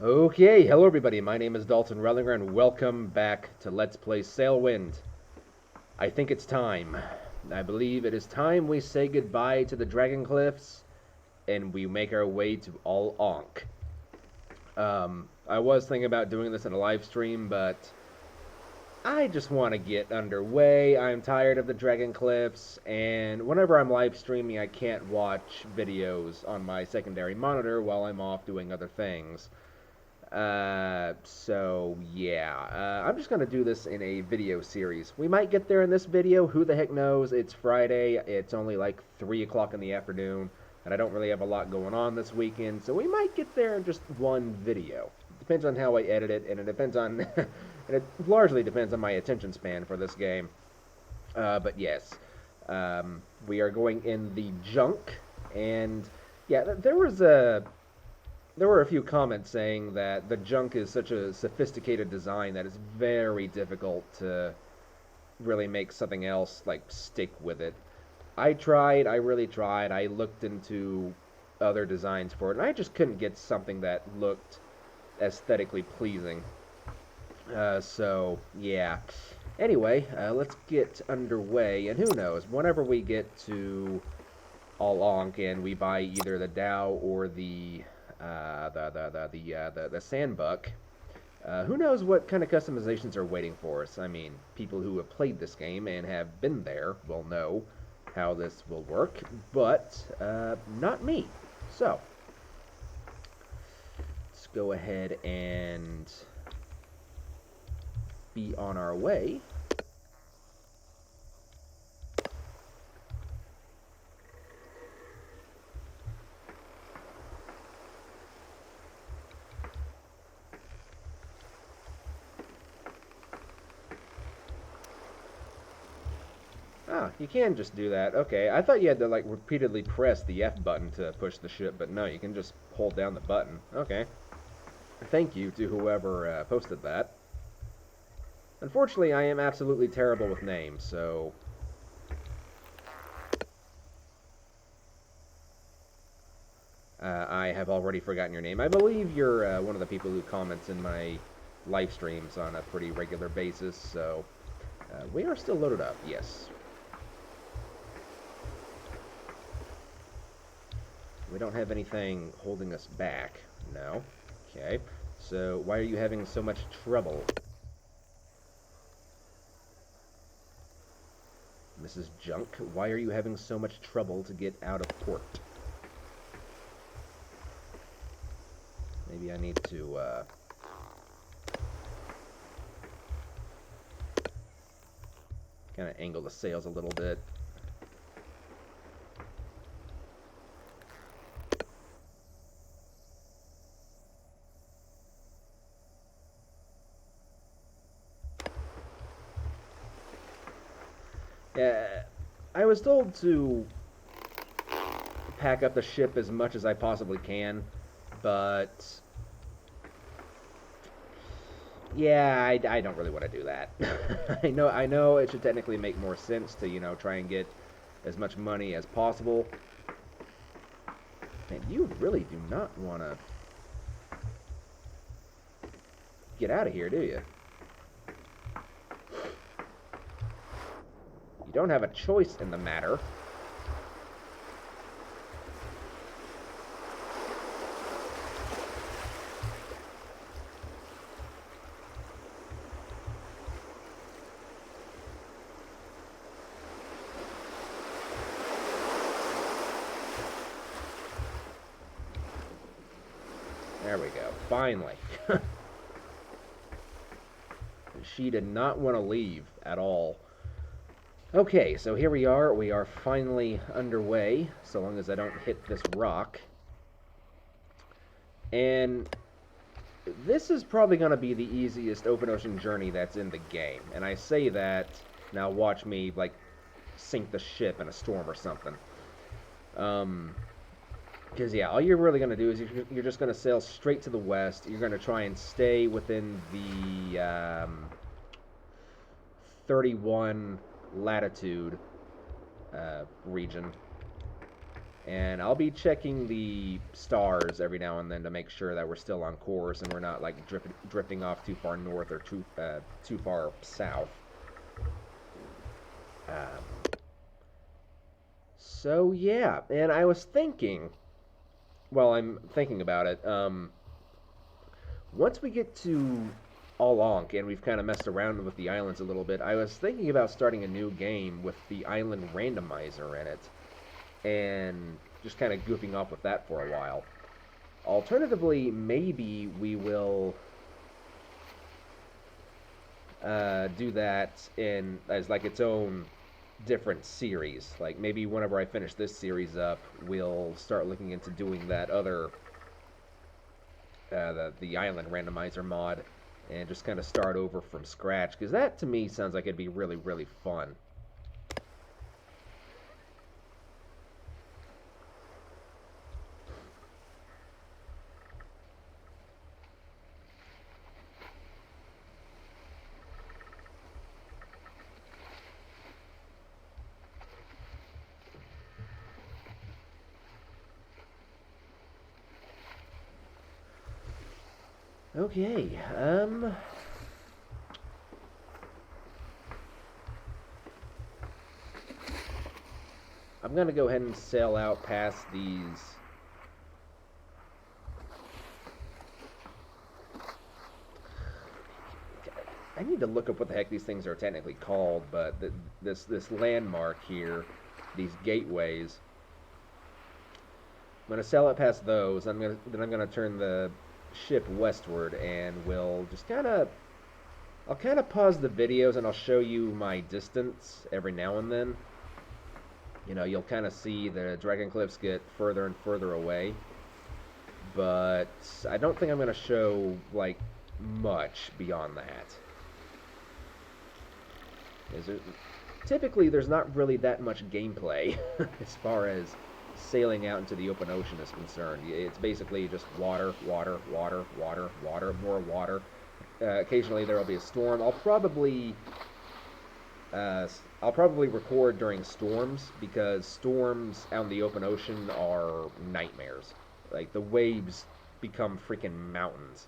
Okay, hello everybody. My name is Dalton Rellinger, and welcome back to Let's Play Sailwind. I think it's time. I believe it is time we say goodbye to the Dragon Cliffs, and we make our way to All Ankh. I was thinking about doing this in a live stream, but I just want to get underway. I'm tired of the Dragon Cliffs, and whenever I'm live streaming, I can't watch videos on my secondary monitor while I'm off doing other things. So yeah, I'm just gonna do this in a video series. We might get there in this video, who the heck knows? It's Friday, it's only like 3 o'clock in the afternoon, and I don't really have a lot going on this weekend, so we might get there in just one video. Depends on how I edit it, and it depends on, and it largely depends on my attention span for this game. But yes, we are going in the junk, and yeah, there were a few comments saying that the junk is such a sophisticated design that it's very difficult to really make something else like stick with it. I really tried. I looked into other designs for it, and I just couldn't get something that looked aesthetically pleasing. So yeah. Anyway, let's get underway, and who knows? Whenever we get to All Ankh and we buy either the Dow or the Sandbuck. Who knows what kind of customizations are waiting for us? I mean, people who have played this game and have been there will know how this will work, but not me. So, let's go ahead and be on our way. Oh, you can just do that. Okay, I thought you had to, like, repeatedly press the F button to push the ship, but no, you can just hold down the button. Okay. Thank you to whoever posted that. Unfortunately, I am absolutely terrible with names, so... I have already forgotten your name. I believe you're one of the people who comments in my live streams on a pretty regular basis, so... we are still loaded up, yes. We don't have anything holding us back. No. Okay. So, why are you having so much trouble? Mrs. Junk, why are you having so much trouble to get out of port? Maybe I need to, kind of angle the sails a little bit. I was told to pack up the ship as much as I possibly can, but yeah, I don't really want to do that. I know it should technically make more sense to, try and get as much money as possible. Man, you really do not want to get out of here, do you? You don't have a choice in the matter. There we go. Finally. She did not want to leave at all. Okay, so here we are. We are finally underway, so long as I don't hit this rock. And this is probably going to be the easiest open ocean journey that's in the game. And I say that, now watch me, like, sink the ship in a storm or something. Because, yeah, all you're really going to do is you're just going to sail straight to the west. You're going to try and stay within the 31 latitude region. And I'll be checking the stars every now and then to make sure that we're still on course and we're not like drifting off too far north or too far south. So yeah, and I was thinking, well, I'm thinking about it. Once we get to Ankh and we've kind of messed around with the islands a little bit, I was thinking about starting a new game with the island randomizer in it, and just kind of goofing off with that for a while. Alternatively, maybe we will do that in as like its own different series. Like maybe whenever I finish this series up, we'll start looking into doing that other the island randomizer mod, and just kind of start over from scratch, because that to me sounds like it'd be really, really fun. Okay, I'm gonna go ahead and sail out past these. I need to look up what the heck these things are technically called, but this landmark here, these gateways. I'm gonna sail out past those. Then I'm gonna turn the ship westward, and we'll just I'll kind of pause the videos and I'll show you my distance every now and then. You know, you'll kind of see the Dragon Cliffs get further and further away, but I don't think I'm going to show like much beyond that. Typically, there's not really that much gameplay as far as sailing out into the open ocean is concerned. It's basically just water, water, water, water, water, more water. Occasionally there will be a storm. I'll probably record during storms, because storms out in the open ocean are nightmares. Like the waves become freaking mountains.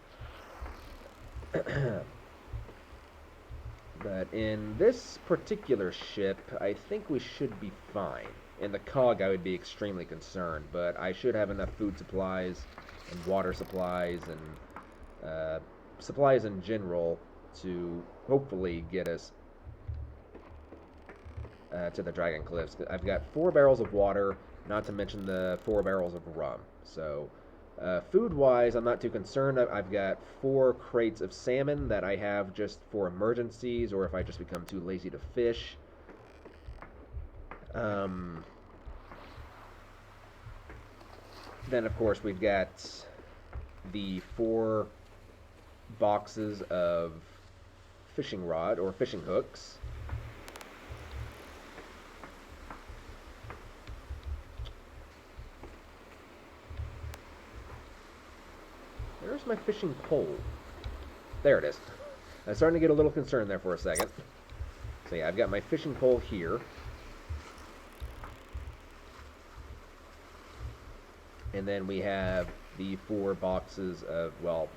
But in this particular ship, I think we should be fine. In the cog, I would be extremely concerned, but I should have enough food supplies and water supplies and supplies in general to hopefully get us to the Dragon Cliffs. I've got 4 barrels of water, not to mention the 4 barrels of rum. So, food-wise, I'm not too concerned. I've got 4 crates of salmon that I have just for emergencies, or if I just become too lazy to fish. Then, of course, we've got the 4 boxes of fishing rod or fishing hooks. Where's my fishing pole? There it is. I'm starting to get a little concerned there for a second. So yeah, I've got my fishing pole here. And then we have the 4 boxes of, well,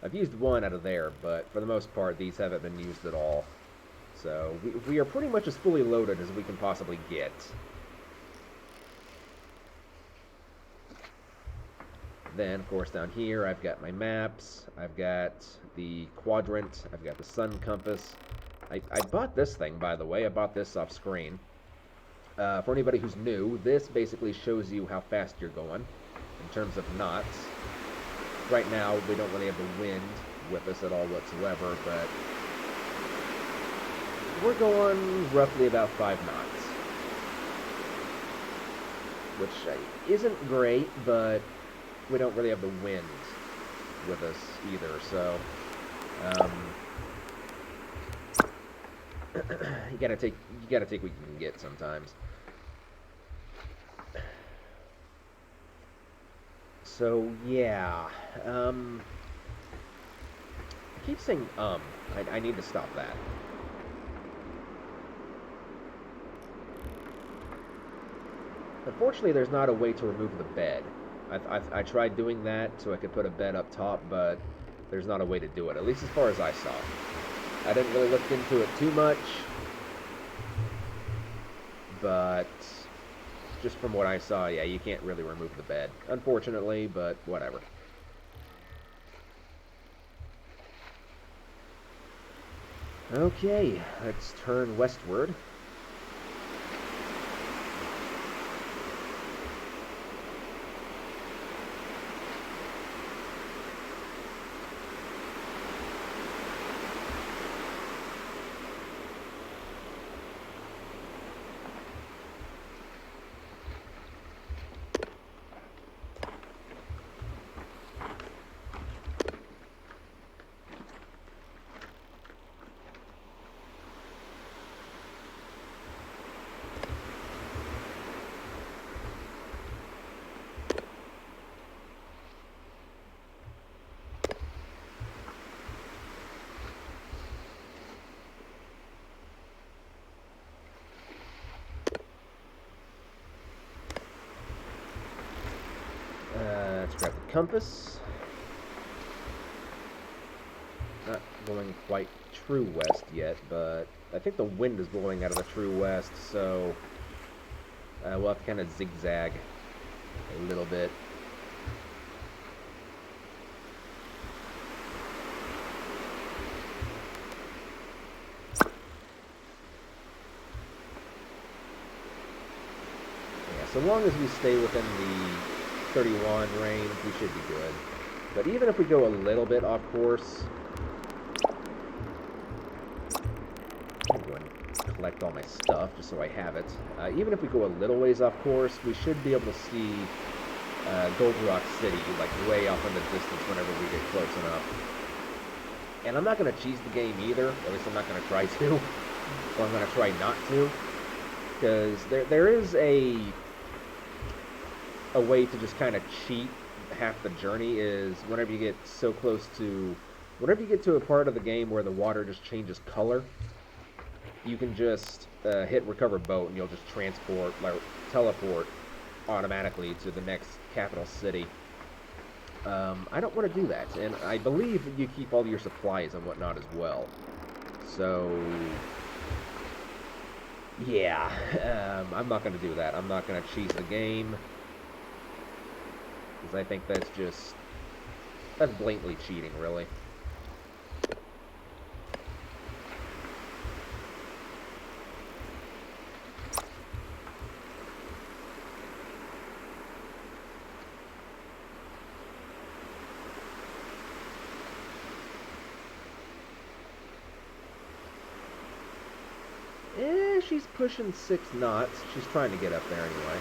I've used 1 out of there, but for the most part, these haven't been used at all. So we are pretty much as fully loaded as we can possibly get. Then, of course, down here, I've got my maps, I've got the quadrant, I've got the sun compass. I bought this thing, by the way. I bought this off screen. For anybody who's new, this basically shows you how fast you're going in terms of knots. Right now, we don't really have the wind with us at all whatsoever, but we're going roughly about 5 knots. Which isn't great, but we don't really have the wind with us either, so you gotta take what you can get sometimes. So yeah, I keep saying I need to stop that. Unfortunately, there's not a way to remove the bed. I tried doing that so I could put a bed up top, but there's not a way to do it, at least as far as I saw. I didn't really look into it too much, but just from what I saw, yeah, you can't really remove the bed. Unfortunately, but whatever. Okay, let's turn westward. Let's grab the compass. Not going quite true west yet, but I think the wind is blowing out of the true west, so we'll have to kind of zigzag a little bit. Yeah, so long as we stay within the 31 range, we should be good. But even if we go a little bit off course, I'm going to collect all my stuff just so I have it. Even if we go a little ways off course, we should be able to see Gold Rock City like way off in the distance whenever we get close enough. And I'm not going to cheese the game either, at least I'm not going to try to, or I'm going to try not to, because there is a way to just kind of cheat half the journey is whenever you get so close to, whenever you get to a part of the game where the water just changes color, you can just hit recover boat and you'll just transport, like teleport automatically to the next capital city. I don't want to do that, and I believe you keep all your supplies and whatnot as well. So, yeah, I'm not going to do that. I'm not going to cheese the game, because I think that's blatantly cheating, really. She's pushing 6 knots. She's trying to get up there anyway.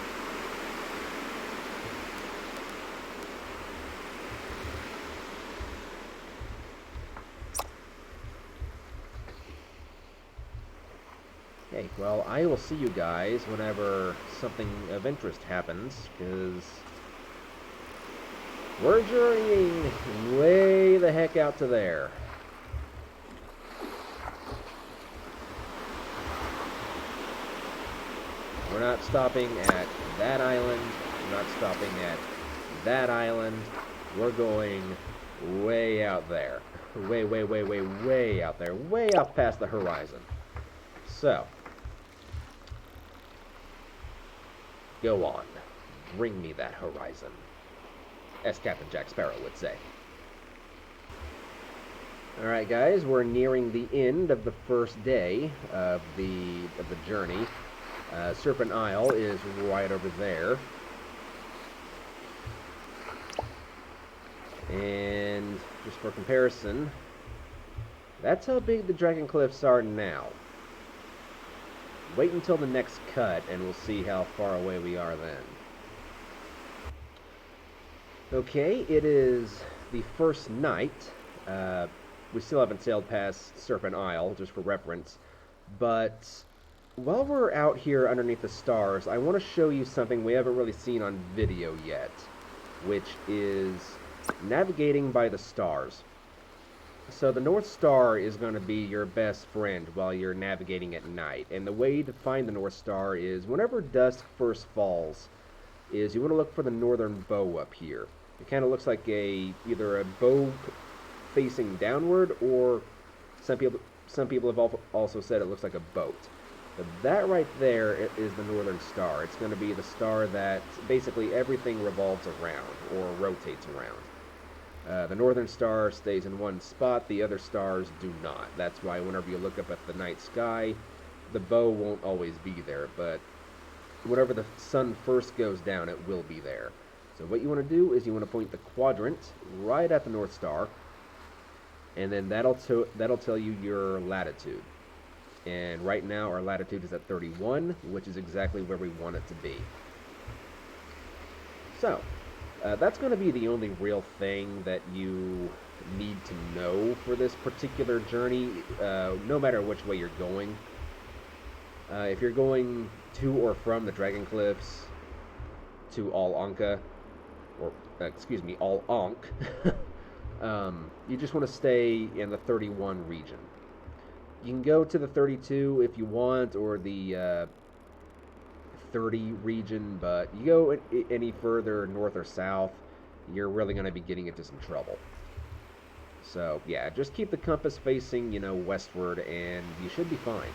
Okay, well, I will see you guys whenever something of interest happens, because we're journeying way the heck out to there. We're not stopping at that island. We're not stopping at that island. We're going way out there. Way, way, way, way, way out there. Way up past the horizon. So, go on. Bring me that horizon. As Captain Jack Sparrow would say. Alright guys, we're nearing the end of the first day of the journey. Serpent Isle is right over there. And just for comparison, that's how big the Dragon Cliffs are now. Wait until the next cut and we'll see how far away we are then. Okay, it is the first night. We still haven't sailed past Serpent Isle, just for reference, but while we're out here underneath the stars, I want to show you something we haven't really seen on video yet, which is navigating by the stars. So the North Star is going to be your best friend while you're navigating at night. And the way to find the North Star is whenever dusk first falls, is you want to look for the northern bow up here. It kind of looks like either a bow facing downward, or some people some people have also said it looks like a boat. But that right there is the northern star. It's going to be the star that basically everything revolves around or rotates around. The northern star stays in one spot, the other stars do not. That's why whenever you look up at the night sky, the bow won't always be there, but whenever the sun first goes down, it will be there. So what you want to do is you want to point the quadrant right at the North Star, and then that'll tell you your latitude. And right now our latitude is at 31, which is exactly where we want it to be. So, that's going to be the only real thing that you need to know for this particular journey, no matter which way you're going. If you're going to or from the Dragon Cliffs to All Anka, or excuse me, All Ankh, you just want to stay in the 31 region. You can go to the 32 if you want, or the 30 region, but you go any further north or south, you're really going to be getting into some trouble. So yeah, just keep the compass facing, westward, and you should be fine.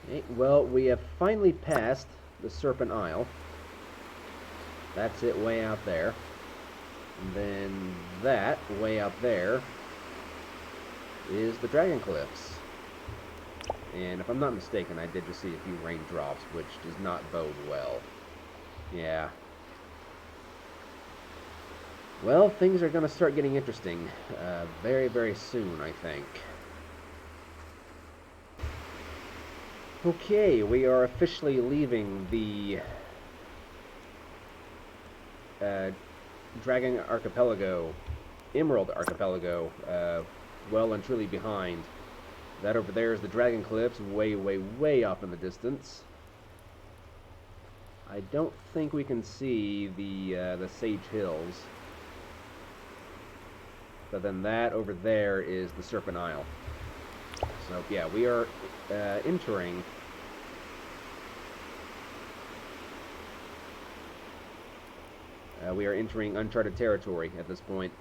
Okay, well, we have finally passed the Serpent Isle. That's it way out there. And then that, way out there, is the Dragon Cliffs. And if I'm not mistaken, I did just see a few raindrops, which does not bode well. Yeah. Well, things are going to start getting interesting very, very soon, I think. Okay, we are officially leaving the Dragon Archipelago, Emerald Archipelago, well and truly behind. That over there is the Dragon Cliffs, way, way, way off in the distance. I don't think we can see the Sage Hills. But then that over there is the Serpent Isle. So yeah, we are entering uncharted territory at this point,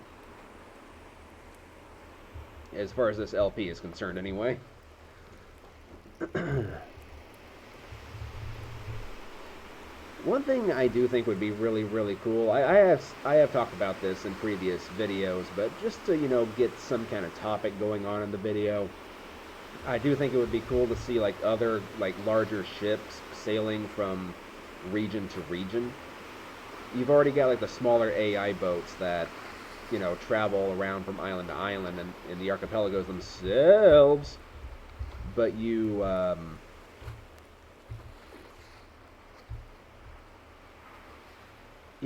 as far as this LP is concerned, anyway. One thing I do think would be really, really cool, I have talked about this in previous videos, but just to, get some kind of topic going on in the video, I do think it would be cool to see, other, larger ships sailing from region to region. You've already got, the smaller AI boats that, travel around from island to island and in the archipelagos themselves, but you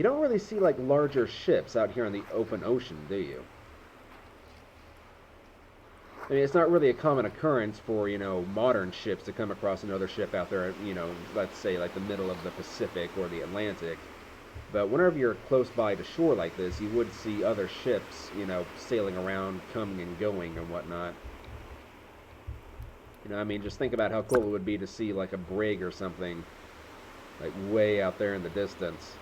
don't really see, larger ships out here in the open ocean, do you? I mean, it's not really a common occurrence for, modern ships to come across another ship out there, let's say, the middle of the Pacific or the Atlantic. But whenever you're close by to shore like this, you would see other ships, sailing around, coming and going and whatnot. I mean, just think about how cool it would be to see, a brig or something, way out there in the distance.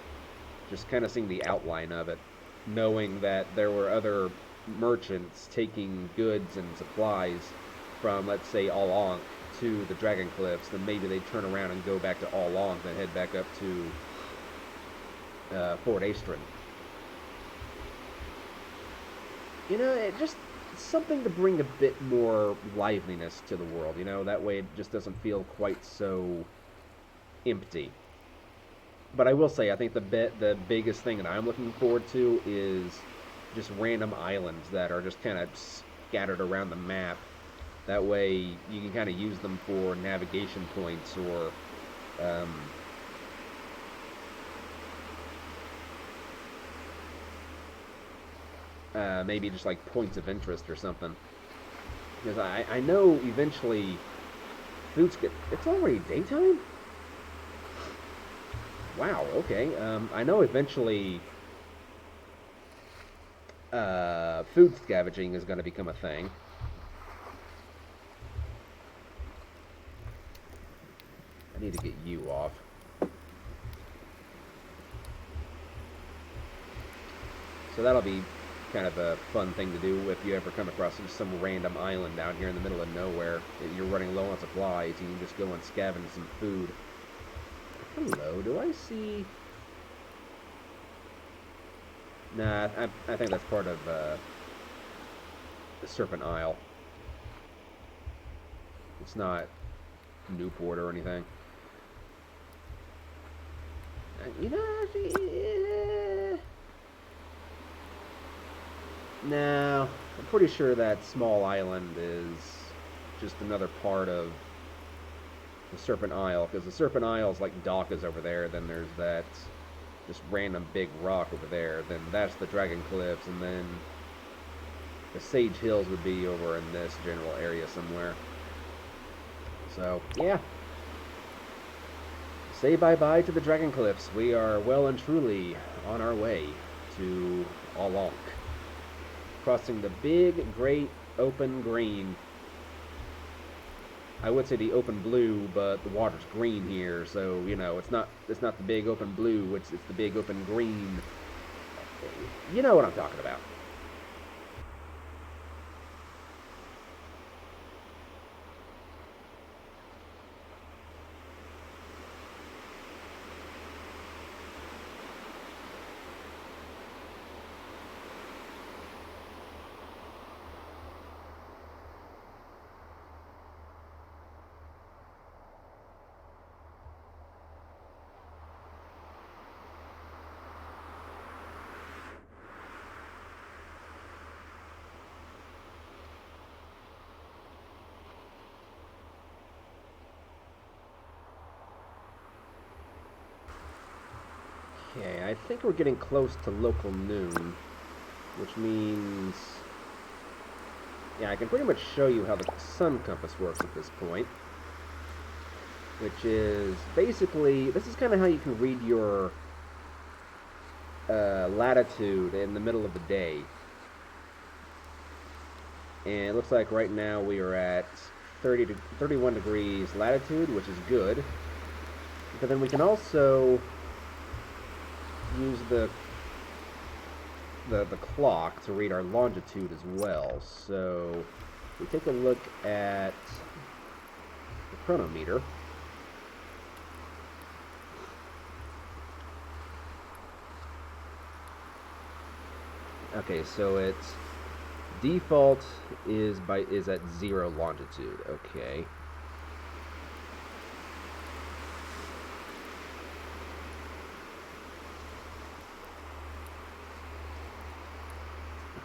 Just kind of seeing the outline of it, knowing that there were other merchants taking goods and supplies from, let's say, All Ankh to the Dragon Cliffs, then maybe they'd turn around and go back to All Ankh and head back up to Fort Astron. It just something to bring a bit more liveliness to the world, that way it just doesn't feel quite so empty. But I will say, I think the biggest thing that I'm looking forward to is just random islands that are just kind of scattered around the map. That way you can kind of use them for navigation points or maybe just like points of interest or something. Because I know eventually foods get... It's already daytime? Wow, okay. I know eventually food scavenging is going to become a thing. I need to get you off. So that'll be kind of a fun thing to do if you ever come across just some random island down here in the middle of nowhere that you're running low on supplies. You can just go and scavenge some food. Hello, do I see... Nah, I think that's part of the Serpent Isle. It's not Newport or anything. You know, no, I'm pretty sure that small island is just another part of the Serpent Isle, because the Serpent Isle is like Dawka's over there, then there's that just random big rock over there, then that's the Dragon Cliffs, and then the Sage Hills would be over in this general area somewhere. So, yeah. Say bye-bye to the Dragon Cliffs. We are well and truly on our way to Ankh. Crossing the big, great, open green. I would say the open blue, but the water's green here, so, you know, it's not the big open blue, it's the big open green. You know what I'm talking about. Okay, I think we're getting close to local noon, which means... Yeah, I can pretty much show you how the sun compass works at this point, which is basically... This is kind of how you can read your latitude in the middle of the day. And it looks like right now we are at 31 degrees latitude, which is good. But then we can also use the clock to read our longitude as well. So we take a look at the chronometer. Okay, so its default is at 0 longitude. Okay.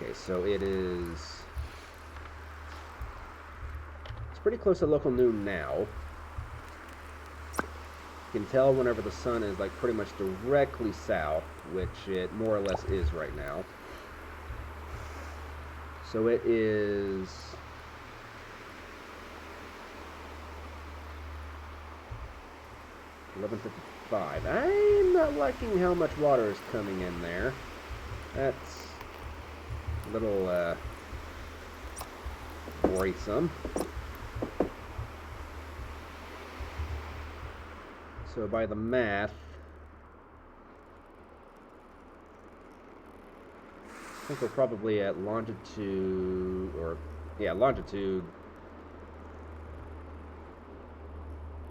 Okay, so it's pretty close to local noon now. You can tell whenever the sun is like pretty much directly south, which it more or less is right now. So it is 11:55. I'm not liking how much water is coming in there. That's a little worrisome. So by the math, I think we're probably at longitude, longitude,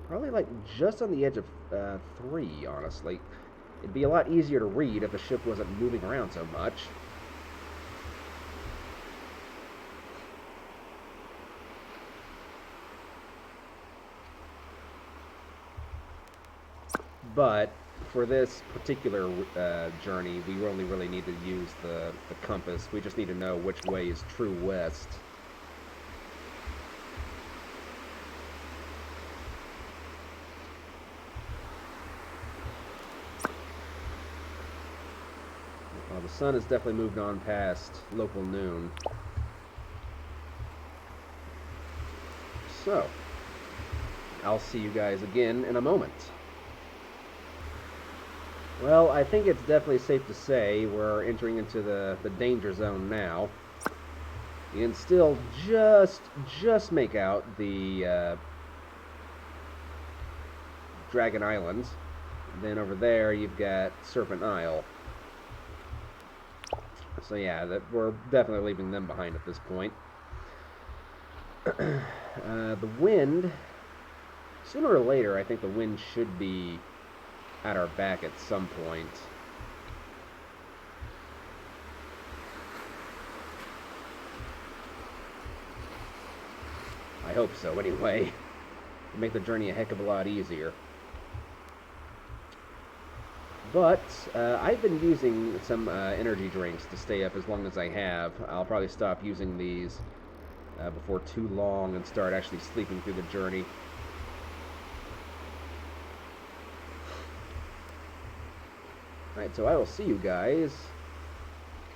probably like just on the edge of 3, honestly. It'd be a lot easier to read if the ship wasn't moving around so much. But for this particular journey, we only really need to use the compass. We just need to know which way is true west. Well, the sun has definitely moved on past local noon. So, I'll see you guys again in a moment. Well, I think it's definitely safe to say we're entering into the danger zone now. You can still just make out the Dragon Islands. Then over there you've got Serpent Isle. So yeah, we're definitely leaving them behind at this point. The wind, sooner or later, I think the wind should be at our back at some point. I hope so, anyway. It'll make the journey a heck of a lot easier. But I've been using some energy drinks to stay up as long as I have. I'll probably stop using these before too long and start actually sleeping through the journey. Alright, so I will see you guys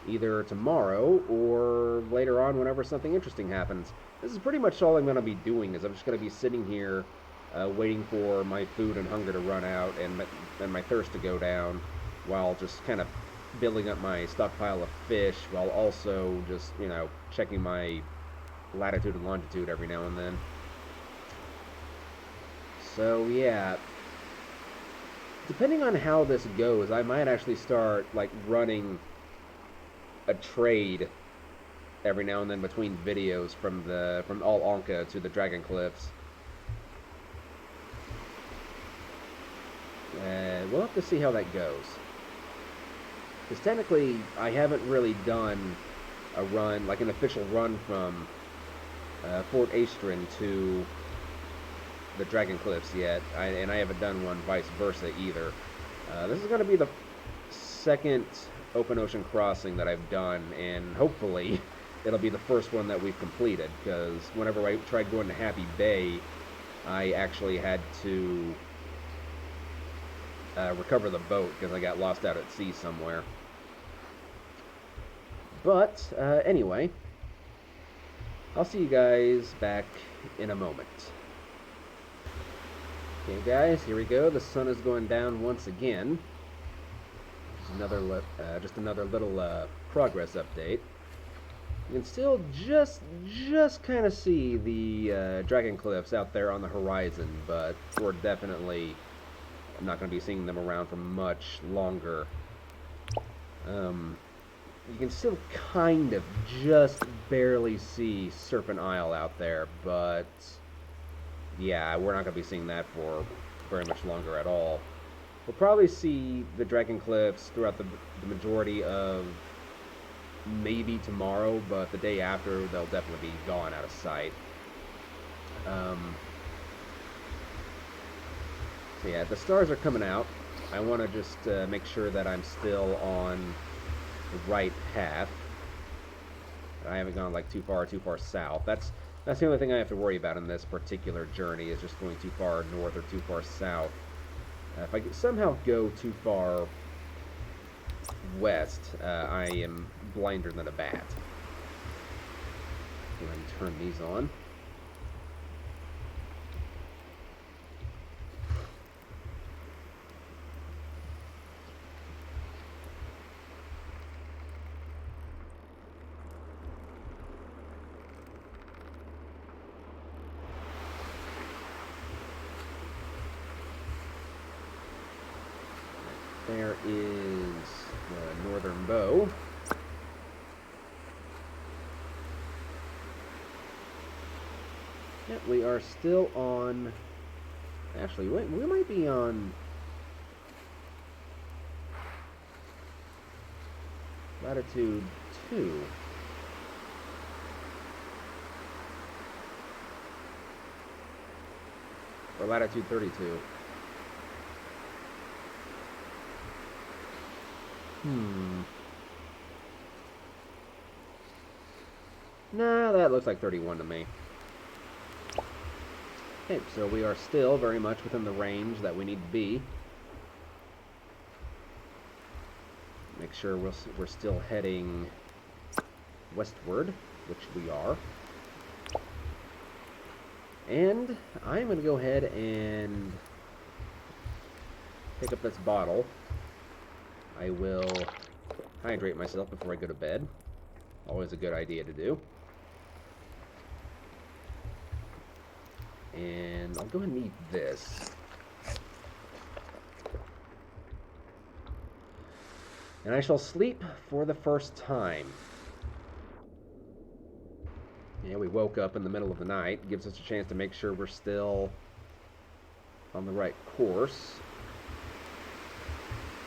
either tomorrow or later on whenever something interesting happens. This is pretty much all I'm going to be doing, is I'm just going to be sitting here waiting for my food and hunger to run out and my thirst to go down, while just kind of building up my stockpile of fish, while also just, you know, checking my latitude and longitude every now and then. So yeah, depending on how this goes, I might actually start like running a trade every now and then between videos from all Ankh to the Dragon Cliffs. We'll have to see how that goes. Because technically, I haven't really done a run, like an official run from Fort Astron to the Dragon Cliffs yet, and I haven't done one vice versa either. This is going to be the second open ocean crossing that I've done, and hopefully it'll be the first one that we've completed, because whenever I tried going to Happy Bay, I actually had to recover the boat because I got lost out at sea somewhere. But anyway, I'll see you guys back in a moment. Okay guys, here we go. The sun is going down once again. Just another little progress update. You can still just kind of see the Dragon Cliffs out there on the horizon, but we're definitely not going to be seeing them around for much longer. You can still kind of just barely see Serpent Isle out there, but yeah, we're not going to be seeing that for very much longer at all. We'll probably see the Dragon Cliffs throughout the majority of maybe tomorrow, but the day after they'll definitely be gone out of sight. So yeah, the stars are coming out. I want to just make sure that I'm still on the right path. I haven't gone like too far south. That's the only thing I have to worry about in this particular journey, is just going too far north or too far south. If I somehow go too far west, I am blinder than a bat. Go ahead and turn these on. There is the northern bow. Yep, we are still on... Actually, wait, we might be on... latitude 2. Or latitude 32. Nah, that looks like 31 to me. Okay, so we are still very much within the range that we need to be. Make sure we're still heading westward, which we are. And I'm going to go ahead and pick up this bottle. I will hydrate myself before I go to bed. Always a good idea to do. And I'll go ahead and eat this. And I shall sleep for the first time. Yeah, we woke up in the middle of the night. Gives us a chance to make sure we're still on the right course.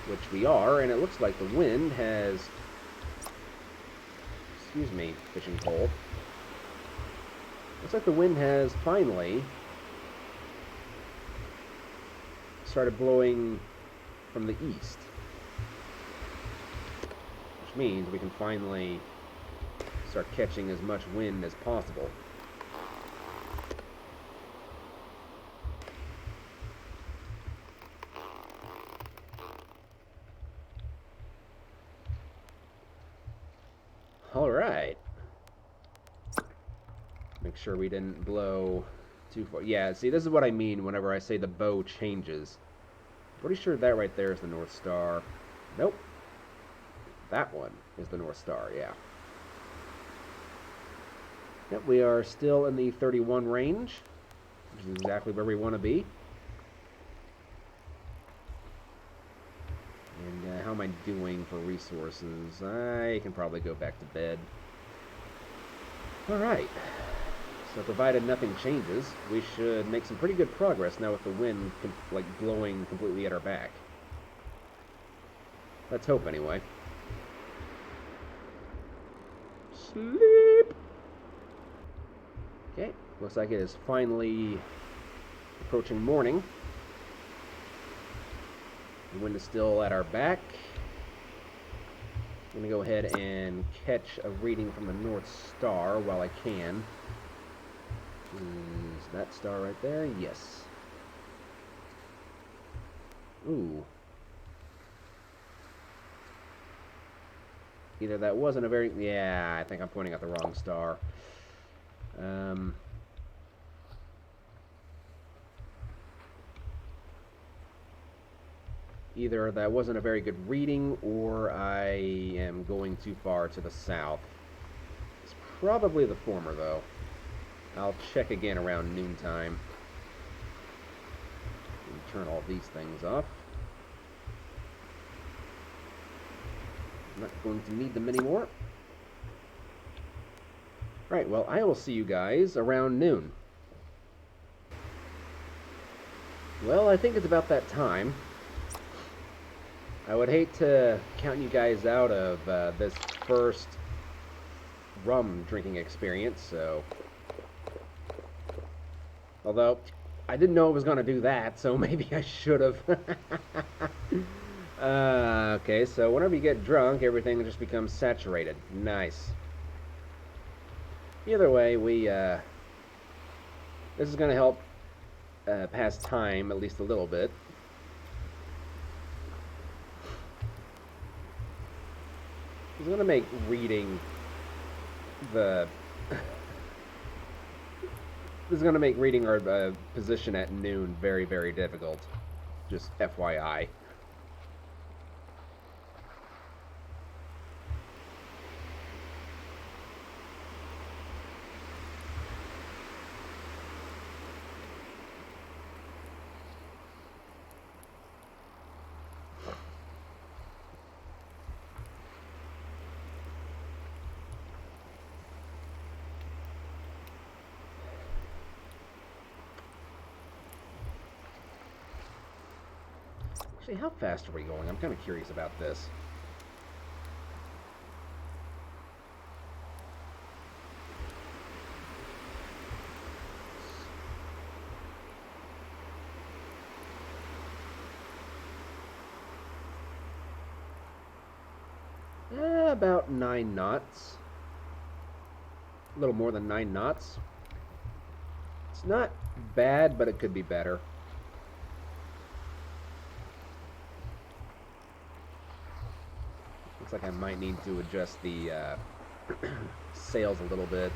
Which we are, and it looks like the wind has... Excuse me, fishing pole. Looks like the wind has finally started blowing from the east. Which means we can finally start catching as much wind as possible. Alright. Make sure we didn't blow too far. Yeah, see, this is what I mean whenever I say the bow changes. Pretty sure that right there is the North Star. Nope. That one is the North Star, yeah. Yep, we are still in the 31 range, which is exactly where we want to be. And how am I doing for resources? I can probably go back to bed. Alright. So provided nothing changes, we should make some pretty good progress now with the wind like blowing completely at our back. Let's hope anyway. Sleep! Okay, looks like it is finally approaching morning. The wind is still at our back. I'm going to go ahead and catch a reading from the North Star while I can. Is that star right there? Yes. Ooh. Either that wasn't a very... Yeah, I think I'm pointing at the wrong star. Either that wasn't a very good reading, or I am going too far to the south. It's probably the former, though. I'll check again around noontime. Turn all these things off. I'm not going to need them anymore. Right, well, I will see you guys around noon. Well, I think it's about that time. I would hate to count you guys out of this first rum drinking experience, so... Although, I didn't know it was going to do that, so maybe I should have. Okay, so whenever you get drunk, everything just becomes saturated. Nice. Either way, this is going to help pass time at least a little bit. It's going to make reading the... This is going to make reading our position at noon very, very difficult. Just FYI. Actually, how fast are we going? I'm kind of curious about this. About 9 knots. A little more than 9 knots. It's not bad, but it could be better. Looks like I might need to adjust the sails a little bit.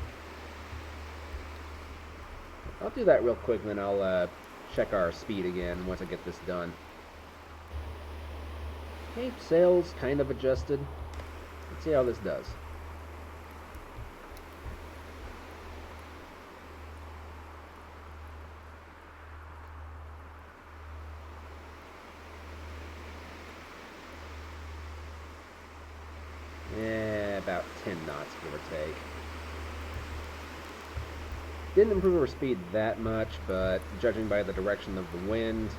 I'll do that real quick, then I'll check our speed again once I get this done. Okay, sails kind of adjusted. Let's see how this does. Yeah, about 10 knots, give or take. Didn't improve our speed that much, but judging by the direction of the wind,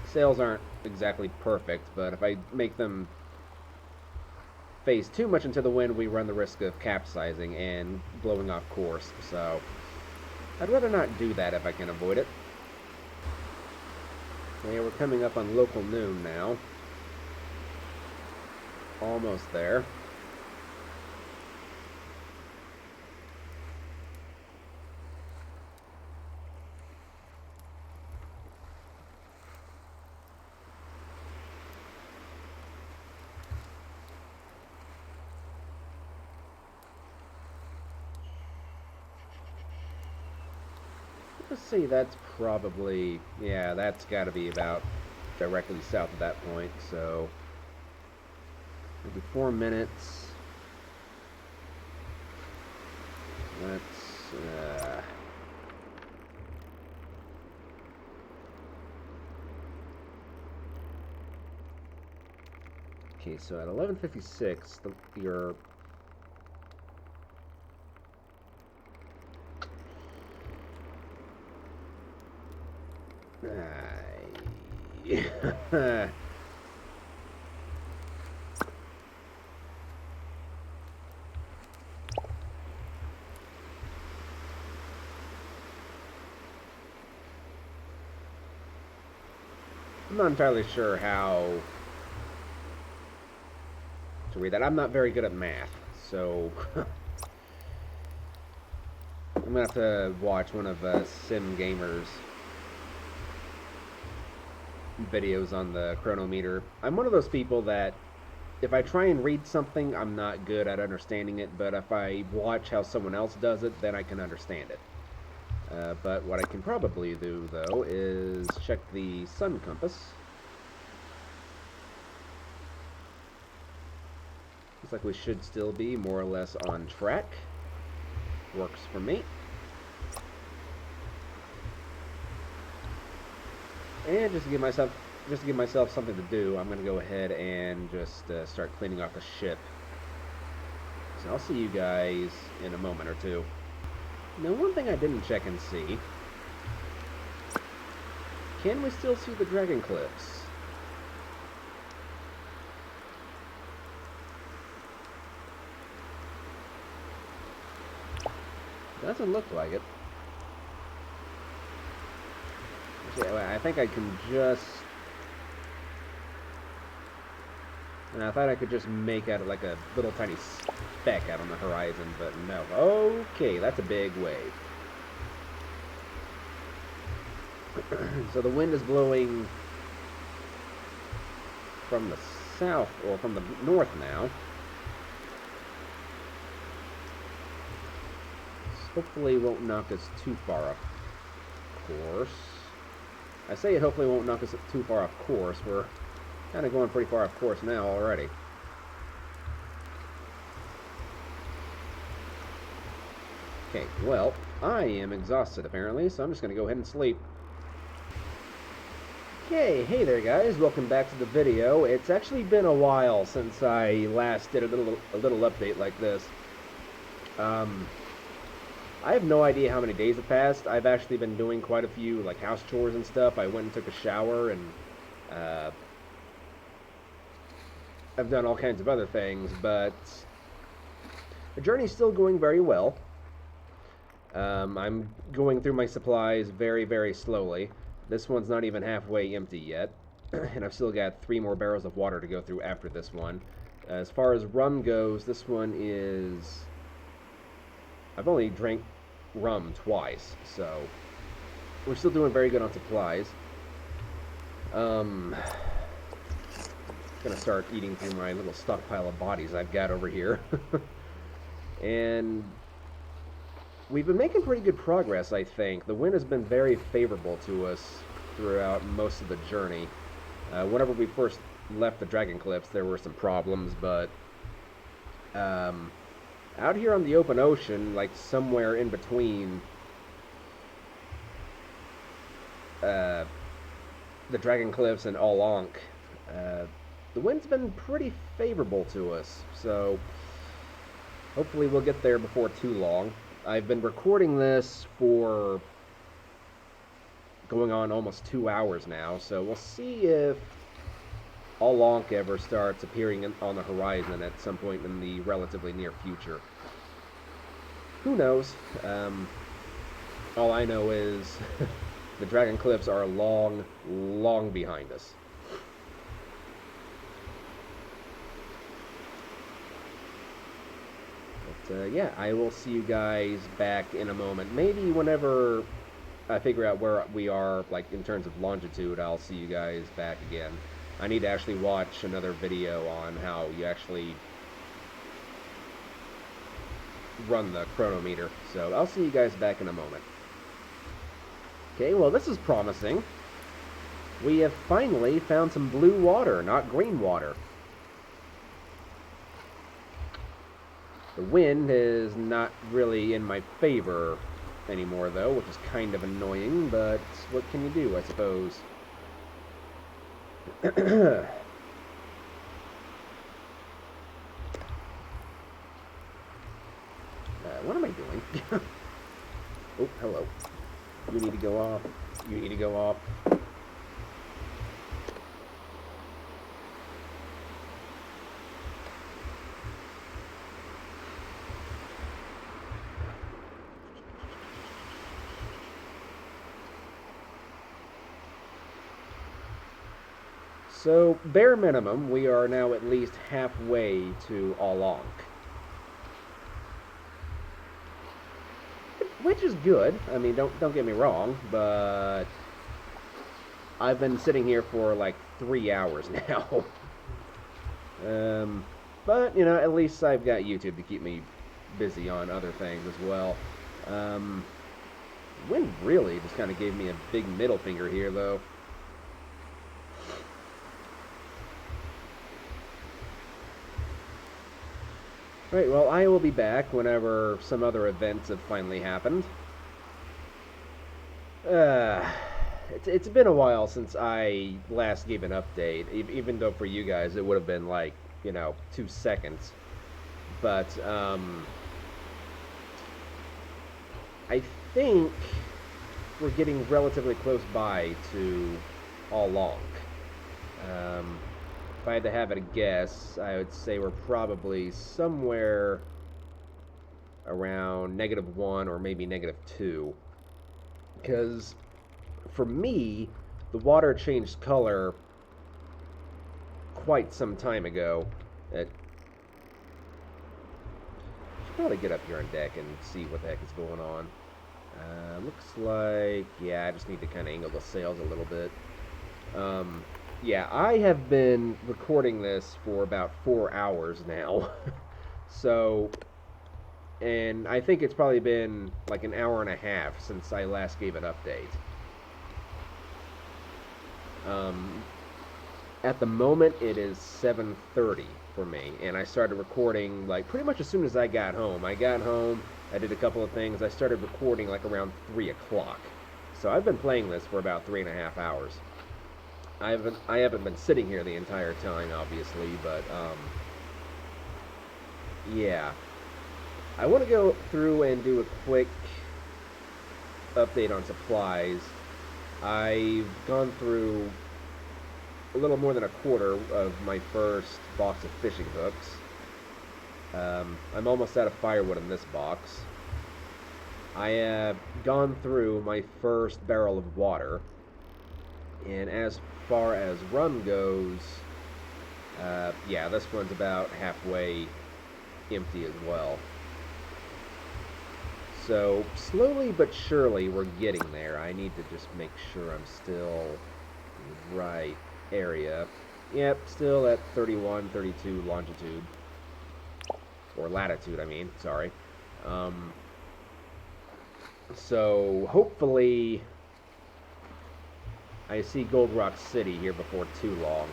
sails aren't exactly perfect, but if I make them face too much into the wind, we run the risk of capsizing and blowing off course, so I'd rather not do that if I can avoid it. Okay, we're coming up on local noon now. Almost there. Let's see, that's probably, yeah, that's got to be about directly south of that point, so maybe 4 minutes. Let's, okay, so at 11:56, your I'm not entirely sure how to read that. I'm not very good at math, so I'm gonna have to watch one of Sim Gamer's videos on the chronometer. I'm one of those people that if I try and read something, I'm not good at understanding it, but if I watch how someone else does it, then I can understand it. But what I can probably do, though, is check the sun compass. Looks like we should still be more or less on track. Works for me. And just to give myself something to do, I'm going to go ahead and just start cleaning off the ship. So I'll see you guys in a moment or two. Now, one thing I didn't check and see. Can we still see the dragon cliffs? Doesn't look like it. Actually, I think I can just... And I thought I could just make out like a little tiny speck out on the horizon, but no. Okay, that's a big wave. So the wind is blowing from the south, or from the north now. This hopefully won't knock us too far off course. I say it hopefully won't knock us too far off course. We're kind of going pretty far off course now already. Okay, well, I am exhausted apparently, so I'm just going to go ahead and sleep. Okay, hey there guys, welcome back to the video. It's actually been a while since I last did a little update like this. I have no idea how many days have passed. I've actually been doing quite a few like house chores and stuff. I went and took a shower, and I've done all kinds of other things, but the journey's still going very well. I'm going through my supplies very, very slowly. This one's not even halfway empty yet, and I've still got 3 more barrels of water to go through after this one. As far as rum goes, this one is... I've only drank rum twice, so we're still doing very good on supplies. Gonna start eating through my little stockpile of bodies I've got over here. And we've been making pretty good progress, I think. The wind has been very favorable to us throughout most of the journey. Whenever we first left the Dragon Cliffs, there were some problems, but out here on the open ocean, like somewhere in between the Dragon Cliffs and Ankh, the wind's been pretty favorable to us, so hopefully we'll get there before too long. I've been recording this for going on almost 2 hours now, so we'll see if Ankh ever starts appearing on the horizon at some point in the relatively near future. Who knows? All I know is the Dragon Cliffs are long, long behind us. But yeah, I will see you guys back in a moment. Maybe whenever I figure out where we are, like in terms of longitude, I'll see you guys back again. I need to actually watch another video on how you actually run the chronometer. So I'll see you guys back in a moment. Okay, well this is promising. We have finally found some blue water, not green water. The wind is not really in my favor anymore though, which is kind of annoying, but what can you do, I suppose? What am I doing? Oh, hello. You need to go off. You need to go off. So, bare minimum, we are now at least halfway to Ankh. Which is good. I mean, don't get me wrong, but I've been sitting here for like 3 hours now. But, you know, at least I've got YouTube to keep me busy on other things as well. Wind really just kind of gave me a big middle finger here, though. Right, well, I will be back whenever some other events have finally happened. It's been a while since I last gave an update, even though for you guys it would have been like, you know, 2 seconds. But, I think we're getting relatively close by to Ankh. If I had to have it a guess, I would say we're probably somewhere around -1 or maybe -2. Because for me, the water changed color quite some time ago. Should probably get up here on deck and see what the heck is going on. Looks like, yeah, I just need to kind of angle the sails a little bit. Yeah, I have been recording this for about 4 hours now. So, and I think it's probably been like an hour and a half since I last gave an update. At the moment, it is 7:30 for me, and I started recording like pretty much as soon as I got home. I got home, I did a couple of things, I started recording like around 3 o'clock. So I've been playing this for about 3.5 hours. I haven't been sitting here the entire time, obviously, but yeah. I want to go through and do a quick update on supplies. I've gone through a little more than a quarter of my first box of fishing hooks. I'm almost out of firewood in this box. I have gone through my first barrel of water. And as far as rum goes, Yeah, this one's about halfway empty as well. So, slowly but surely, we're getting there. I need to just make sure I'm still in the right area. Yep, still at 31, 32 longitude. Or latitude, I mean, sorry. So, hopefully, I see Gold Rock City here before too long.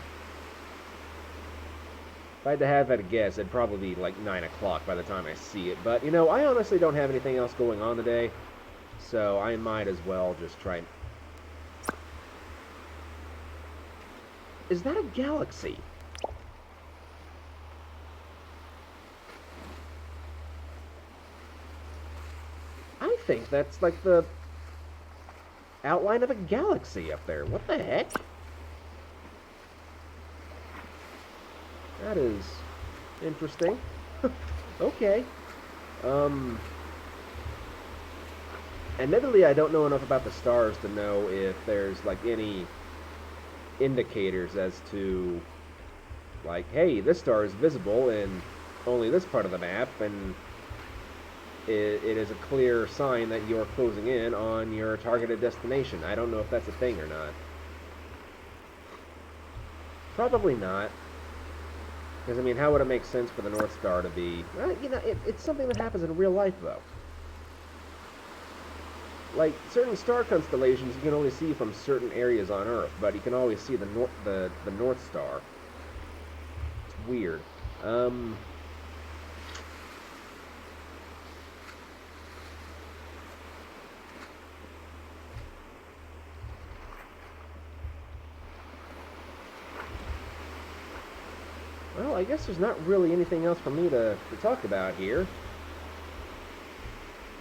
If I had to have at a guess, it'd probably be like 9 o'clock by the time I see it. But, you know, I honestly don't have anything else going on today, so I might as well just try. Is that a galaxy? I think that's like the outline of a galaxy up there. What the heck? That is interesting. Okay. Admittedly, I don't know enough about the stars to know if there's like any indicators as to like, hey, this star is visible in only this part of the map, and it is a clear sign that you're closing in on your targeted destination. I don't know if that's a thing or not. Probably not. Because, I mean, how would it make sense for the North Star to be... Well, you know, it's something that happens in real life, though. Like, certain star constellations you can only see from certain areas on Earth, but you can always see the North Star. It's weird. Well, I guess there's not really anything else for me to talk about here.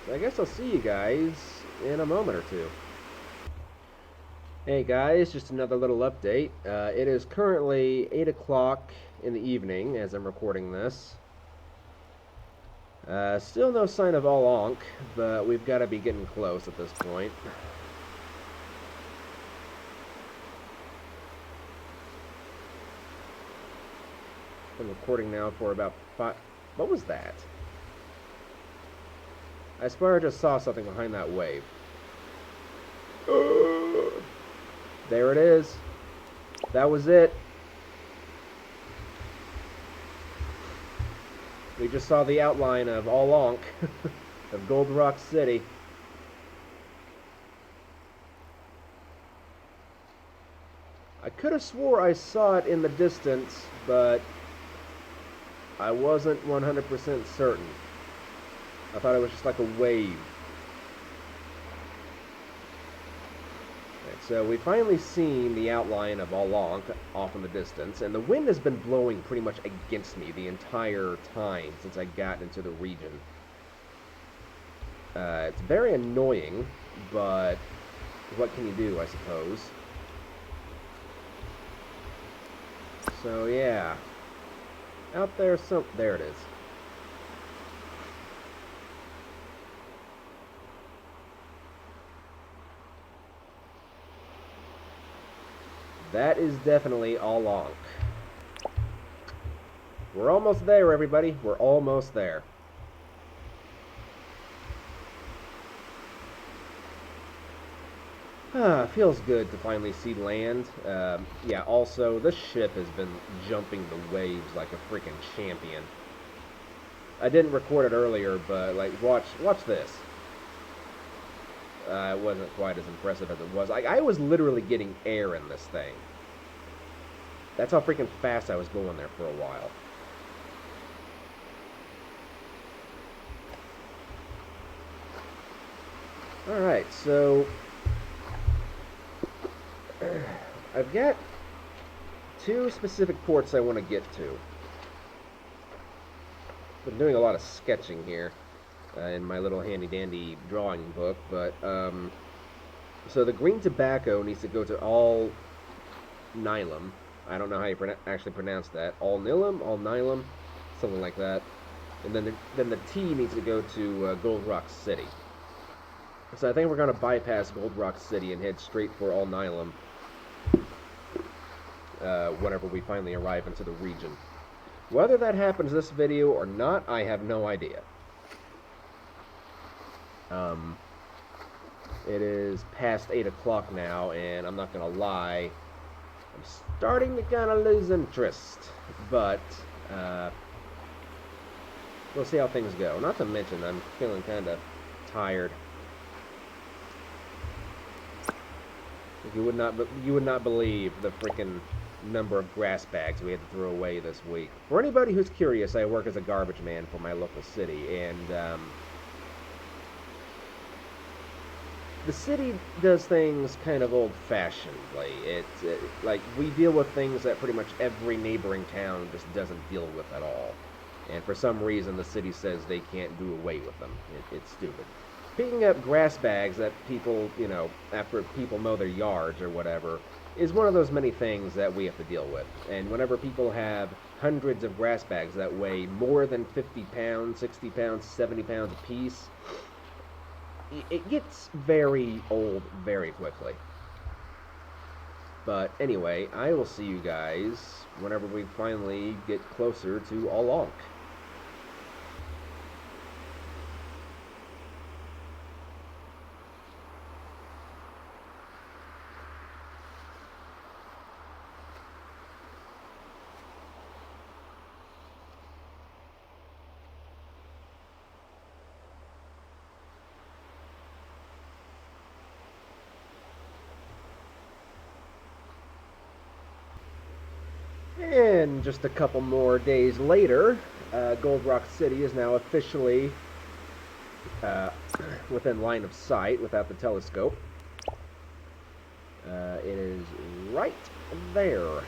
So I guess I'll see you guys in a moment or two. Hey guys, just another little update. It is currently 8 o'clock in the evening as I'm recording this. Still no sign of all Ankh, but we've got to be getting close at this point. I'm recording now for about 5... What was that? I swear I just saw something behind that wave. There it is. That was it. We just saw the outline of all Ankh of Gold Rock City. I could have swore I saw it in the distance, but I wasn't 100% certain. I thought it was just like a wave. Right, so we finally seen the outline of all Ankh off in the distance, and the wind has been blowing pretty much against me the entire time since I got into the region. It's very annoying, but what can you do, I suppose? So yeah, out there, there it is. That is definitely all Ankh. We're almost there, everybody. We're almost there. Feels good to finally see land. Yeah, also, this ship has been jumping the waves like a freaking champion. I didn't record it earlier, but, like, watch this. It wasn't quite as impressive as it was. I was literally getting air in this thing. That's how freaking fast I was going there for a while. Alright, so I've got two specific ports I want to get to. Been doing a lot of sketching here in my little handy-dandy drawing book, but so the green tobacco needs to go to all Nylum. I don't know how you actually pronounce that. All Nylum, all Nylum, something like that. And then the tea needs to go to Gold Rock City. So I think we're going to bypass Gold Rock City and head straight for all Nylum. whenever we finally arrive into the region. Whether that happens this video or not, I have no idea. It is past 8 o'clock now, and I'm not going to lie, I'm starting to kind of lose interest, but we'll see how things go. Not to mention, I'm feeling kind of tired. You would not believe the freaking number of grass bags we had to throw away this week. For anybody who's curious, I work as a garbage man for my local city, and the city does things kind of old-fashionedly. Like, we deal with things that pretty much every neighboring town just doesn't deal with at all. And for some reason, the city says they can't do away with them. It's stupid. Picking up grass bags that people, you know, after people mow their yards or whatever, is one of those many things that we have to deal with. And whenever people have hundreds of grass bags that weigh more than 50 pounds, 60 pounds, 70 pounds a piece, it gets very old very quickly. But anyway, I will see you guys whenever we finally get closer to Ankh. And just a couple more days later, Gold Rock City is now officially within line of sight without the telescope. It is right there.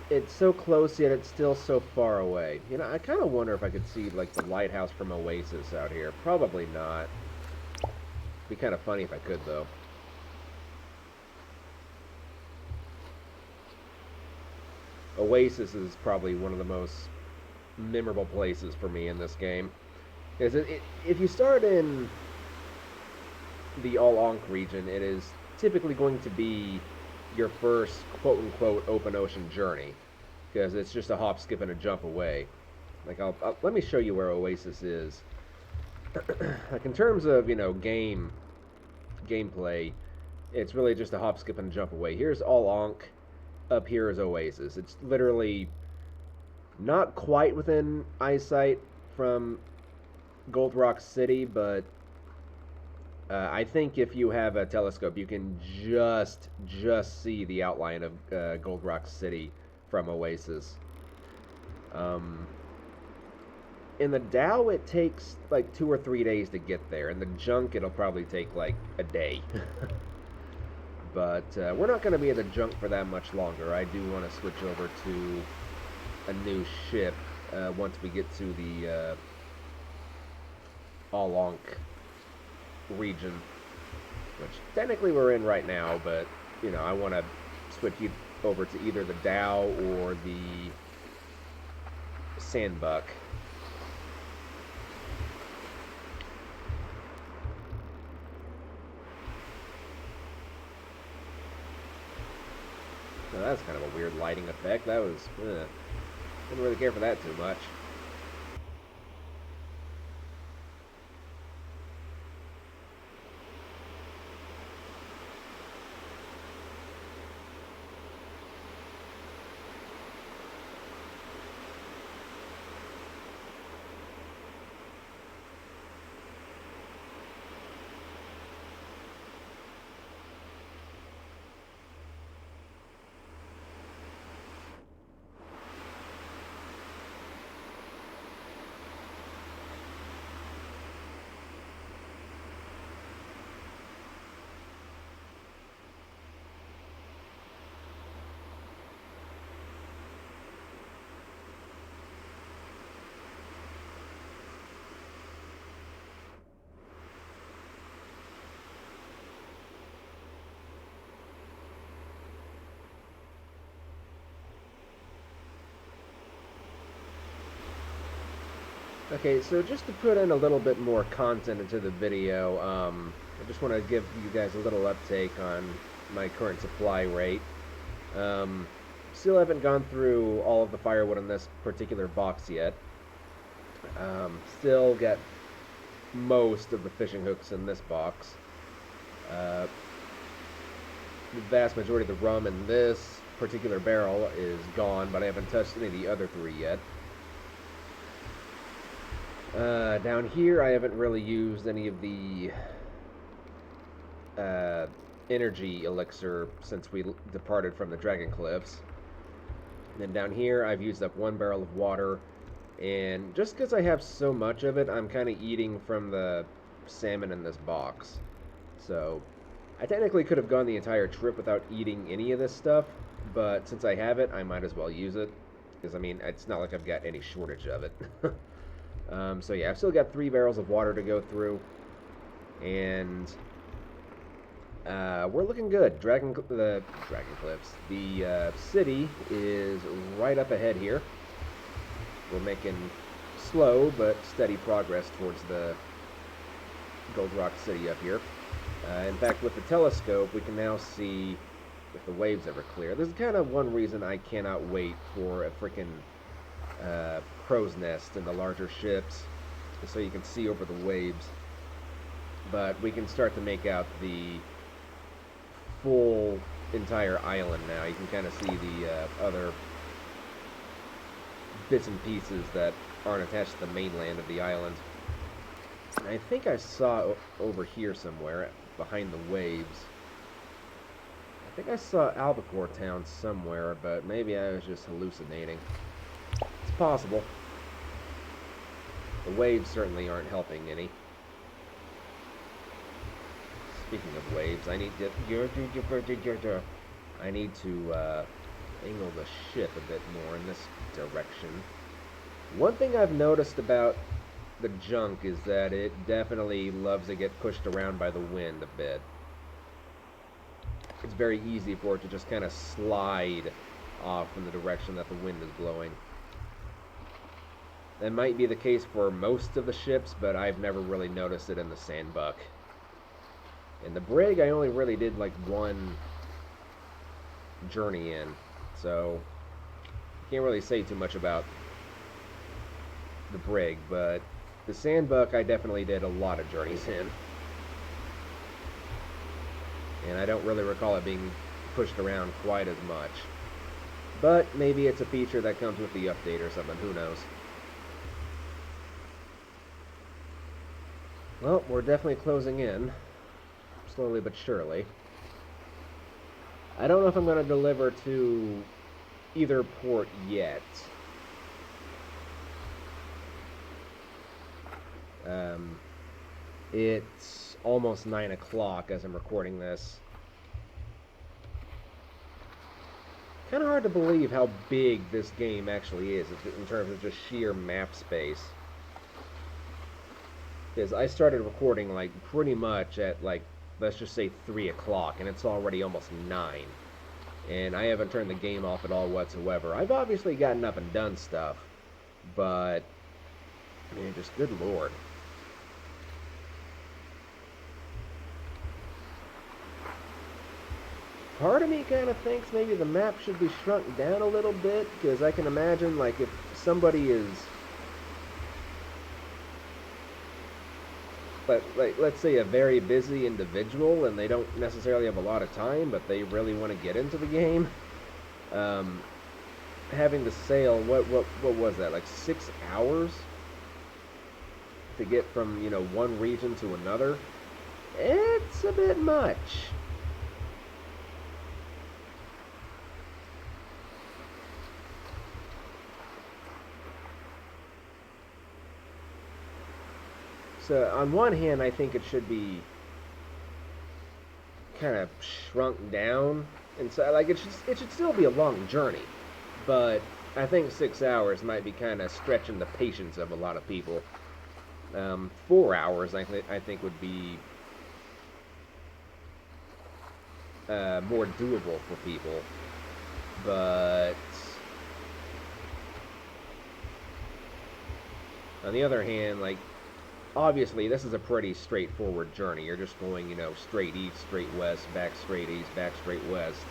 It's so close, yet it's still so far away. You know, I kind of wonder if I could see, like, the lighthouse from Oasis out here. Probably not. Be kind of funny if I could, though. Oasis is probably one of the most memorable places for me in this game. Because if you start in the Ankh region, it is typically going to be your first quote-unquote open ocean journey. Because it's just a hop, skip, and a jump away. Like, let me show you where Oasis is. Like, in terms of, you know, gameplay, it's really just a hop, skip, and a jump away. Here's Ankh. Up here is Oasis. It's literally not quite within eyesight from Gold Rock City, but I think if you have a telescope, you can just see the outline of Gold Rock City from Oasis. In the Dow, it takes like 2 or 3 days to get there. In the junk, it'll probably take like a day. But we're not going to be in the junk for that much longer. I do want to switch over to a new ship once we get to the Ankh region, which technically we're in right now, but, you know, I want to switch over to either the Dow or the Sandbuck. Now that's kind of a weird lighting effect. That was, didn't really care for that too much. Okay, so just to put in a little bit more content into the video, I just want to give you guys a little uptake on my current supply rate. Still haven't gone through all of the firewood in this particular box yet. Still get most of the fishing hooks in this box. The vast majority of the rum in this particular barrel is gone, but I haven't touched any of the other three yet. Down here, I haven't really used any of the energy elixir since we departed from the Dragon Cliffs. And then down here, I've used up one barrel of water, and just because I have so much of it, I'm kind of eating from the salmon in this box. So, I technically could have gone the entire trip without eating any of this stuff, but since I have it, I might as well use it. Because, I mean, it's not like I've got any shortage of it. So yeah, I've still got 3 barrels of water to go through, and we're looking good. The Dragon Cliffs. The city is right up ahead here. We're making slow but steady progress towards the Gold Rock City up here. In fact, with the telescope, we can now see if the waves ever clear. This is kind of one reason I cannot wait for a freaking crow's nest in the larger ships, so you can see over the waves. But we can start to make out the full entire island now. You can kind of see the other bits and pieces that aren't attached to the mainland of the island. And I think I saw over here somewhere, behind the waves, I think I saw Albacore Town somewhere, but maybe I was just hallucinating. It's possible. The waves certainly aren't helping any. Speaking of waves, I need to angle the ship a bit more in this direction. One thing I've noticed about the junk is that it definitely loves to get pushed around by the wind a bit. It's very easy for it to just kind of slide off in the direction that the wind is blowing. That might be the case for most of the ships, but I've never really noticed it in the Sandbuck. In the Brig, I only really did like one journey in, so can't really say too much about the Brig, but the Sandbuck I definitely did a lot of journeys in. And I don't really recall it being pushed around quite as much. But maybe it's a feature that comes with the update or something, who knows. Well, we're definitely closing in, slowly but surely. I don't know if I'm going to deliver to either port yet. It's almost 9 o'clock as I'm recording this. Kind of hard to believe how big this game actually is in terms of just sheer map space. Because I started recording like pretty much at like, let's just say 3 o'clock, and it's already almost 9. And I haven't turned the game off at all whatsoever. I've obviously gotten up and done stuff, but man, just good lord. Part of me kind of thinks maybe the map should be shrunk down a little bit, because I can imagine like if somebody is like let's say a very busy individual and they don't necessarily have a lot of time, but they really want to get into the game, having to sail what was that, like 6 hours to get from, you know, one region to another? It's a bit much. So on one hand, I think it should be kind of shrunk down, and so like it should still be a long journey, but I think 6 hours might be kind of stretching the patience of a lot of people. 4 hours, I think would be more doable for people, but on the other hand, like, obviously, this is a pretty straightforward journey. You're just going, you know, straight east, straight west, back straight east, back straight west.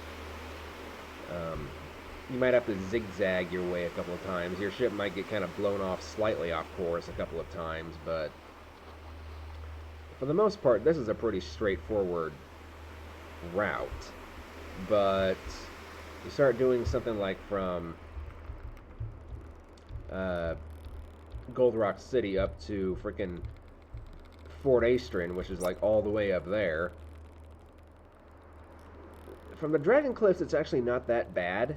You might have to zigzag your way a couple of times. Your ship might get kind of blown off slightly off course a couple of times, but for the most part, this is a pretty straightforward route. But you start doing something like from Gold Rock City up to freaking Fort Astron, which is like all the way up there. From the Dragon Cliffs, it's actually not that bad.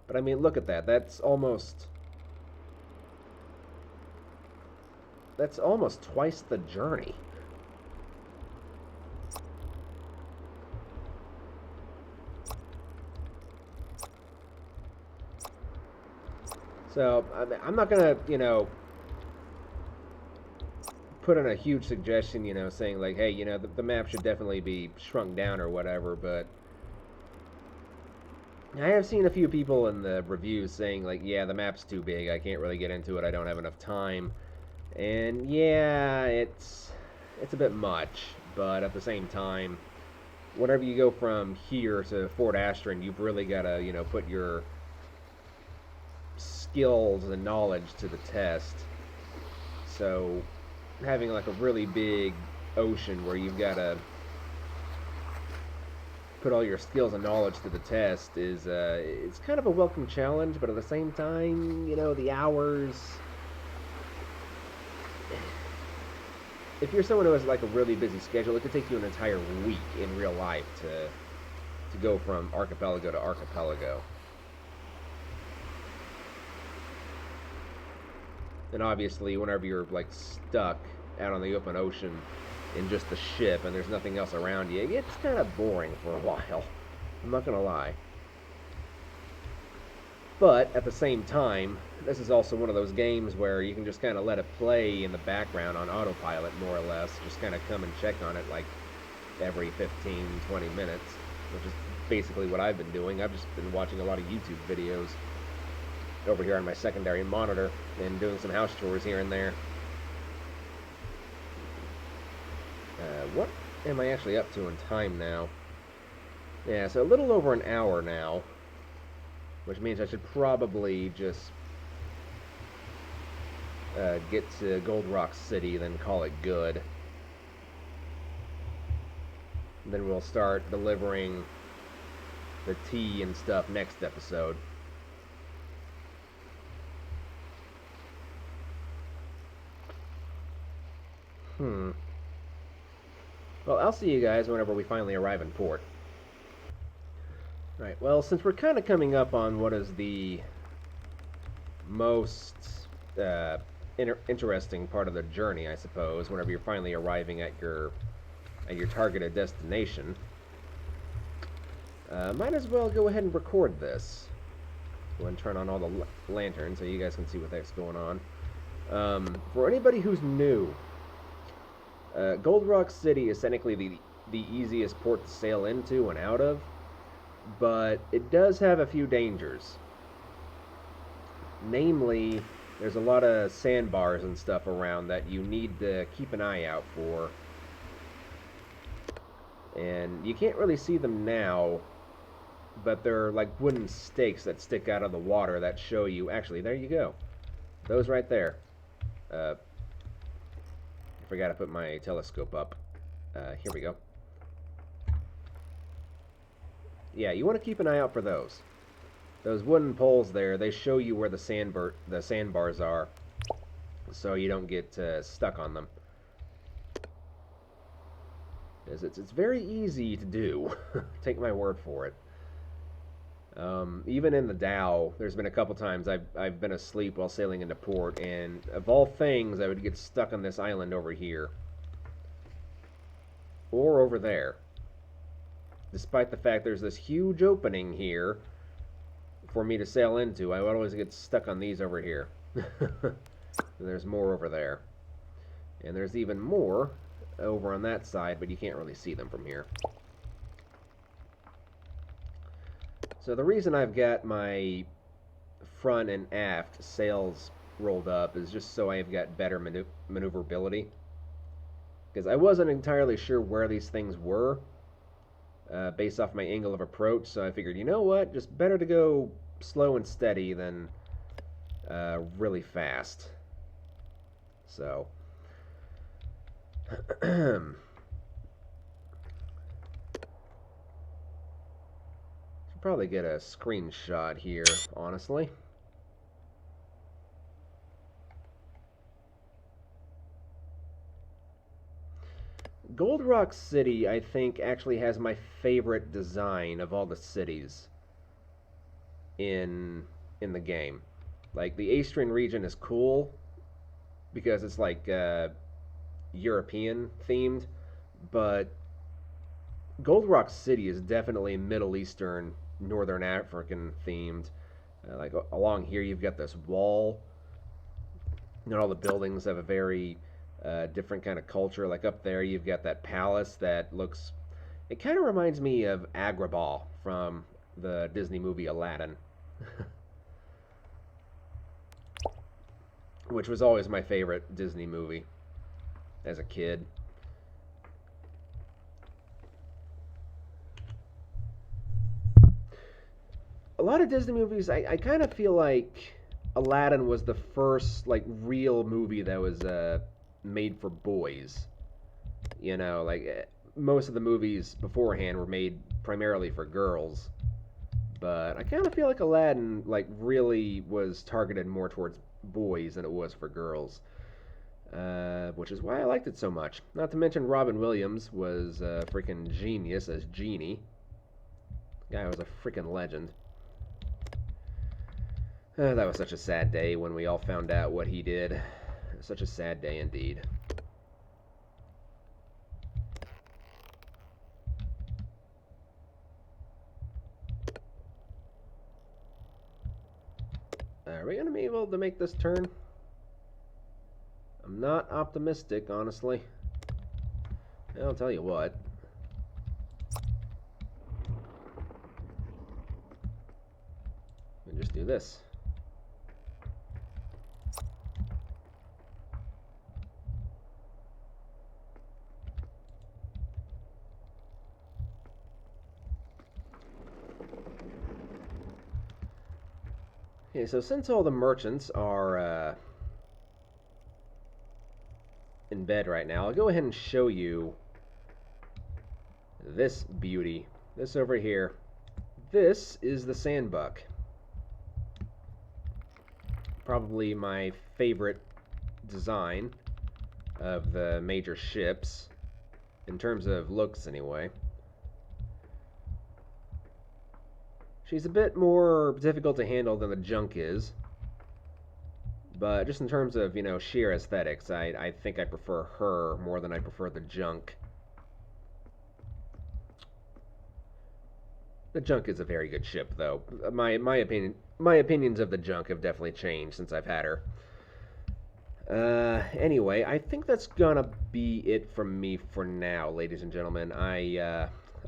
But I mean, look at that. That's almost twice the journey. So, I'm not gonna, you know, put in a huge suggestion, you know, saying like, hey, you know, the map should definitely be shrunk down or whatever, but I have seen a few people in the reviews saying like, yeah, the map's too big, I can't really get into it, I don't have enough time. And yeah, it's a bit much, but at the same time, whenever you go from here to Fort Astron, you've really got to, you know, put your skills and knowledge to the test. So having like a really big ocean where you've got to put all your skills and knowledge to the test is it's kind of a welcome challenge, but at the same time, you know, the hours. If you're someone who has like a really busy schedule, it could take you an entire week in real life to go from archipelago to archipelago. And obviously, whenever you're like stuck out on the open ocean in just the ship and there's nothing else around you, it gets kind of boring for a while. I'm not gonna lie. But at the same time, this is also one of those games where you can just kind of let it play in the background on autopilot, more or less. Just kind of come and check on it like every 15, 20 minutes, which is basically what I've been doing. I've just been watching a lot of YouTube videos over here on my secondary monitor and doing some house chores here and there. What am I actually up to in time now? Yeah, so a little over an hour now, which means I should probably just get to Gold Rock City, then call it good. And then we'll start delivering the tea and stuff next episode. Well, I'll see you guys whenever we finally arrive in port. Right, well, since we're kind of coming up on what is the most interesting part of the journey, I suppose, whenever you're finally arriving at your targeted destination, might as well go ahead and record this. Go ahead and turn on all the lanterns so you guys can see what that's going on. For anybody who's new, Gold Rock City is technically the easiest port to sail into and out of, but it does have a few dangers. Namely, there's a lot of sandbars and stuff around that you need to keep an eye out for. And you can't really see them now, but they're like wooden stakes that stick out of the water that show you. Actually, there you go. Those right there. I forgot to put my telescope up. Here we go. Yeah, you want to keep an eye out for those. Those wooden poles there, they show you where the sandbars are, so you don't get stuck on them. It's very easy to do. Take my word for it. Even in the Dow, there's been a couple times I've been asleep while sailing into port, and of all things, I would get stuck on this island over here. Or over there. Despite the fact there's this huge opening here for me to sail into, I would always get stuck on these over here. There's more over there. And there's even more over on that side, but you can't really see them from here. So the reason I've got my front and aft sails rolled up is just so I've got better maneuverability. Because I wasn't entirely sure where these things were based off my angle of approach, so I figured, you know what, just better to go slow and steady than really fast. So, should probably get a screenshot here, honestly. Gold Rock City, I think, actually has my favorite design of all the cities in the game. Like, the Astrian region is cool because it's like European themed, but Gold Rock City is definitely Middle Eastern, Northern African themed. Like along here, you've got this wall, and all the buildings have a very different kind of culture. Like up there, you've got that palace that looks. It kind of reminds me of Agrabah from the Disney movie Aladdin, which was always my favorite Disney movie as a kid. A lot of Disney movies, I kind of feel like Aladdin was the first like real movie that was made for boys. You know, like most of the movies beforehand were made primarily for girls, but I kind of feel like Aladdin like really was targeted more towards boys than it was for girls, which is why I liked it so much. Not to mention Robin Williams was a freaking genius as Genie. The guy was a freaking legend. That was such a sad day when we all found out what he did. Such a sad day indeed. Are we going to be able to make this turn? I'm not optimistic, honestly. I'll tell you what. We'll just do this. Okay, so since all the merchants are in bed right now, I'll go ahead and show you this beauty. This over here. This is the Sandbuck. Probably my favorite design of the major ships, in terms of looks anyway. She's a bit more difficult to handle than the Junk is, but just in terms of, you know, sheer aesthetics, I think I prefer her more than I prefer the Junk. The Junk is a very good ship, though. My opinions of the Junk have definitely changed since I've had her. Anyway, I think that's gonna be it from me for now, ladies and gentlemen.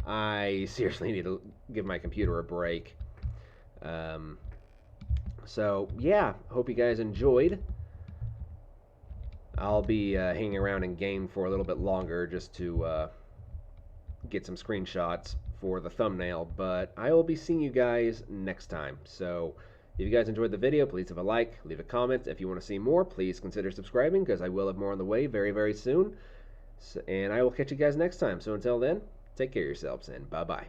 I seriously need to give my computer a break. So, yeah, hope you guys enjoyed. I'll be hanging around in game for a little bit longer just to get some screenshots for the thumbnail, but I will be seeing you guys next time. So, if you guys enjoyed the video, please have a like, leave a comment. If you want to see more, please consider subscribing, because I will have more on the way very, very soon. And I will catch you guys next time. So until then, take care of yourselves, and bye-bye.